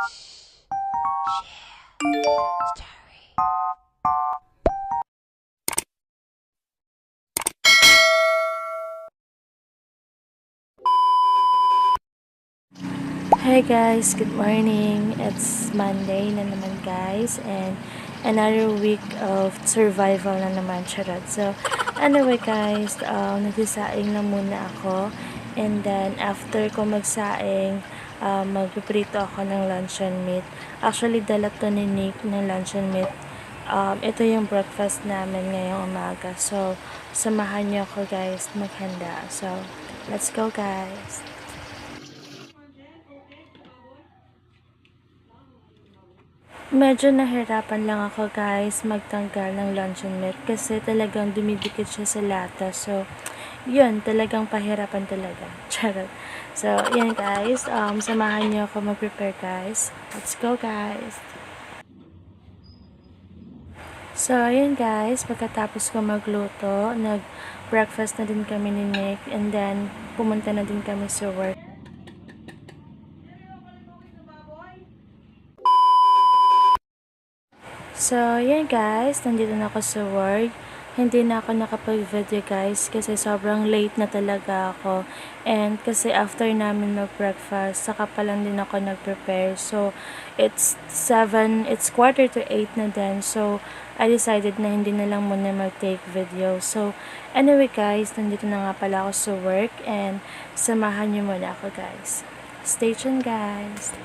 Hi guys, good morning. It's Monday na naman guys, and another week of survival na naman, charot. So, anyway guys, nagsasaing na muna ako, and then after ko magsaing, magpiprito ako ng luncheon meat. Actually, dala to ni Nick ng luncheon meat. Ito yung breakfast namin ngayong umaga. So, samahan niyo ako guys maghanda. So, let's go guys. Medyo nahirapan lang ako guys magtanggal ng luncheon meat kasi talagang dumidikit siya sa lata. So, yun, talagang pahirapan talaga. Charot. So, yan guys. Samahan niyo ako mag-prepare guys. Let's go guys. So, ayun guys. Pagkatapos ko magluto, nag-breakfast na din kami ni Nick. And then, pumunta na din kami sa work. So, yan guys, nandito na ako sa work. Hindi na ako nakapag-video guys kasi sobrang late na talaga ako. And kasi after namin mag-breakfast, saka pa lang din ako nag-prepare. So, it's 8 na din. So, I decided na hindi na lang muna mag-take video. So, anyway guys, nandito na nga pala ako sa work and samahan niyo muna ako guys. Stay tuned guys!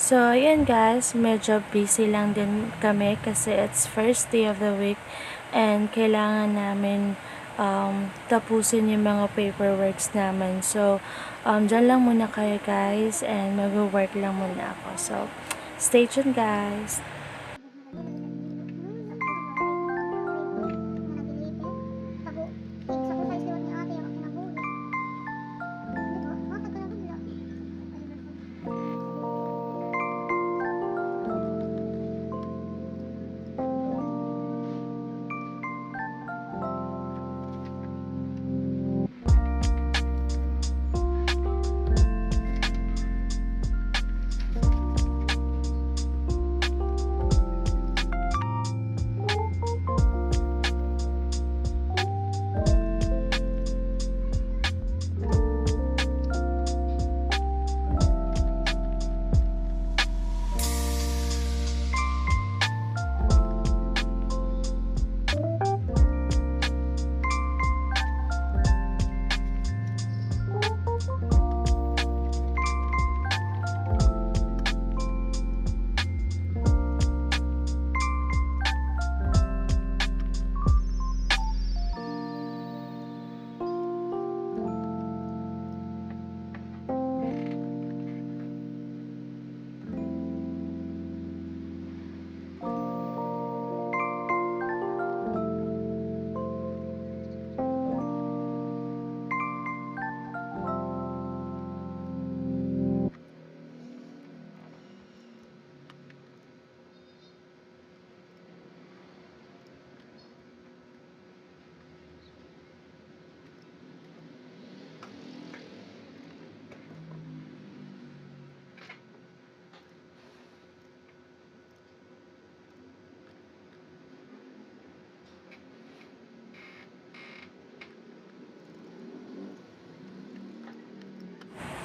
So, ayan guys, medyo busy lang din kami kasi it's first day of the week and kailangan namin tapusin yung mga paperworks namin. So, dyan lang muna kayo guys and mag-work lang muna ako. So, stay tuned guys!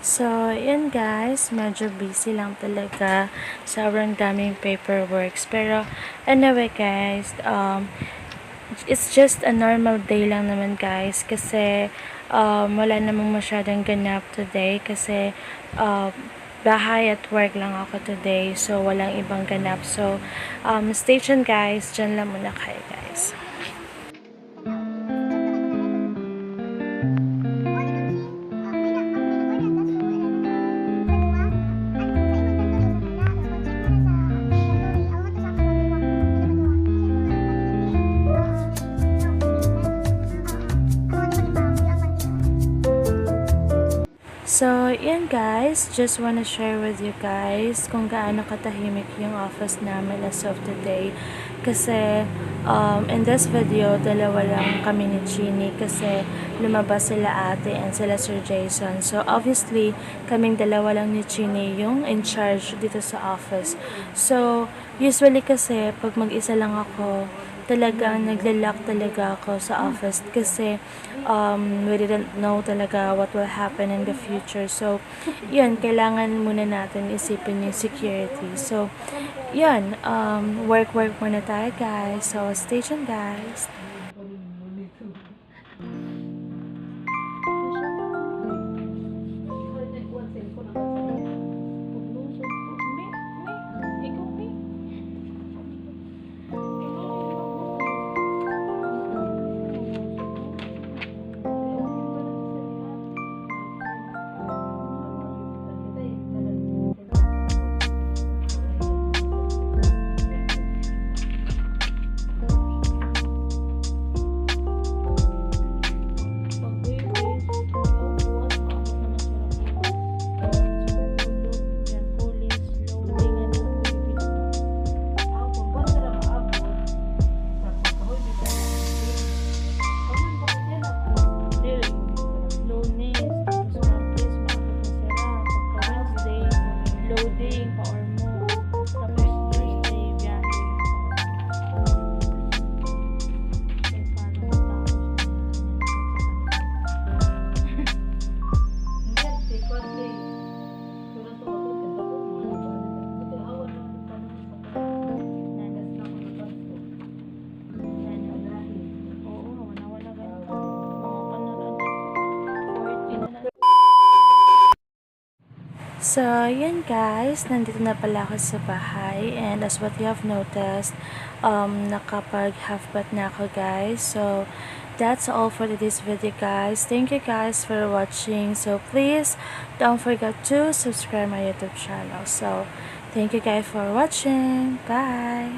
So, yun guys, medyo busy lang talaga. Sobrang daming paperworks. Pero, anyway guys, it's just a normal day lang naman guys. Kasi, wala namang masyadong ganap today. Kasi, bahay at work lang ako today. So, walang ibang ganap. So, stay tuned guys. Diyan lang muna kayo guys. So, yan guys, just wanna share with you guys kung gaano katahimik yung office namin as of today. Kasi in this video, dalawa lang kami ni Chini kasi lumabas sila ate and sila Sir Jason. So obviously, kaming dalawa lang ni Chini yung in charge dito sa office. So usually kasi pag mag-isa lang ako, talagang naglalak talaga ako sa office kasi we didn't know talaga what will happen in the future. So, yun, kailangan muna natin isipin yung security. So, yun, work muna tayo guys. So, stay tuned guys. So, yun guys, nandito na pala ako sa bahay and as what you have noticed, nakapag half bath na ako guys. So, that's all for today's video guys. Thank you guys for watching. So, please don't forget to subscribe my YouTube channel. So, thank you guys for watching. Bye!